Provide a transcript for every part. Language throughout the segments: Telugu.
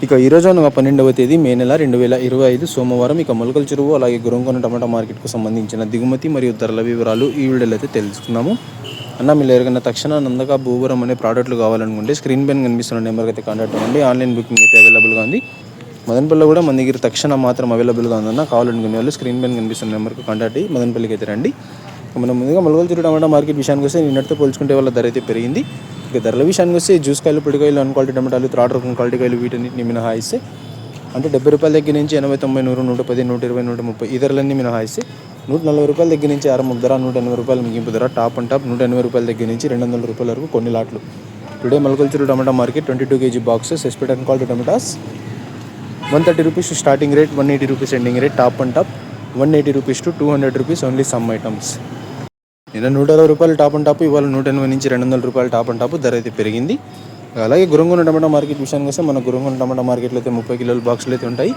ఇక ఈరోజు అనగా 12వ తేదీ మే నెల 2025 సోమవారం ఇక మొలకల చెరువు అలాగే గురంకొండ టమాటా మార్కెట్కు సంబంధించిన దిగుమతి మరియు ధరల వివరాలు ఈ వీడియోలో అయితే తెలుసుకుందాము. అన్న మీరు ఎరగన్న తక్షణ నందక భూవరం అనే ప్రోడక్ట్లు కావాలనుకుంటే స్క్రీన్ పైన కనిపిస్తున్న నెంబర్కి అయితే కాంటాక్ట్ అవ్వండి. ఆన్లైన్ బుకింగ్ అయితే అవైలబుల్గా ఉంది. మదనపల్లిలో కూడా మన దగ్గర తక్షణ మాత్రం అవైలబుల్గా ఉందన్న. కావాలనుకునే వాళ్ళు స్క్రీన్ పైన కనిపిస్తున్న నెంబర్కి కాంటాక్ట్ అయ్యి మదనపల్లికి అయితే రండి. మనం ముందుగా మొలకల చెరువు టమాటా మార్కెట్ విషయానికి వస్తే నిన్నటితో పోల్చుకుంటే వాళ్ళ ధర అయితే పెరిగింది. ఇక ధరల విషయానికి వస్తే జ్యూస్ కాయలు, పొడికాయలు, అన్ క్వాలిటీ టమాటాలు, థర్డ్ రకం క్వాలిటీ కాయలు వీటన్నిటిని మినహాయిస్తే అంటే 70 రూపాయల దగ్గర నుంచి 80, 90, 100, 110, 120, 130 ఈ ధరలన్నీ మినహాయిస్తే 140 రూపాయల దగ్గర నుంచి ఆరంభ ధర, 180 రూపాయల ముగింపు ధర, టాప్ అండ్ టాప్ 180 రూపాయల దగ్గర నుంచి 200 రూపాయల వరకు కొన్ని లాట్లు. Today Molakalacheruvu tomato market 22 kg boxes aspect and quality tomatoes 130 rupees starting rate, 180 rupees ending rate, top and top 180 rupees to 200 rupees only some items. నిన్న 120 రూపాయలు టాప్ అండ్ టాప్, ఇవాళ 180 నుంచి 200 రూపాయలు టాప్ అండ్ టాప్ ధర అయితే పెరిగింది. అలాగే గురంకొండ టమాటా మార్కెట్ విషయానికి వస్తే మన గురంకొండ టమాటా మార్కెట్లో అయితే 30 కిలోల బాక్సులు అయితే ఉంటాయి.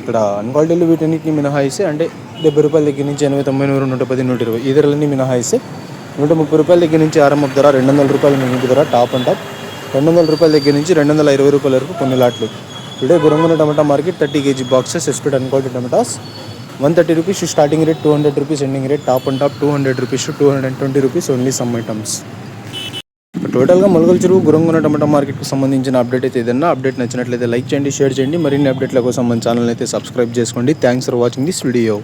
ఇక్కడ అన్క్వాలిటీలు వీటన్నిటిని మినహాయిస్తే అంటే 70 రూపాయల దగ్గర నుంచి 80, 90, 100, 110, 120 ఈ ధరలన్నీ మినహాయిస్తే 130 రూపాయల దగ్గర నుంచి ఆరంభ ధర, 200 రూపాయల ముగింపు ధర, టాప్ అండ్ టాప్ 200 రూపాయల దగ్గర నుంచి 220 రూపాయల వరకు కొన్ని లాట్లు. Today Gurramkonda tomato market 30 kg boxes aspect and quality tomatoes 130 rupees starting rate, 200 rupees ending rate, top and top 200 rupees to 220 rupees only some items. టోటల్గా మొలకల చెరువు గురంకొండ టమాటా మార్కెట్కి సంబంధించిన అప్డేట్ అయితే ఏదన్నా అప్డేట్ నచ్చినట్లయితే లైక్ చేయండి, షేర్ చేయండి. మరిన్ని అప్డేట్ల కోసం మన ఛానల్ అయితే సబ్స్క్రైబ్ చేసుకోండి. Thanks for watching this video.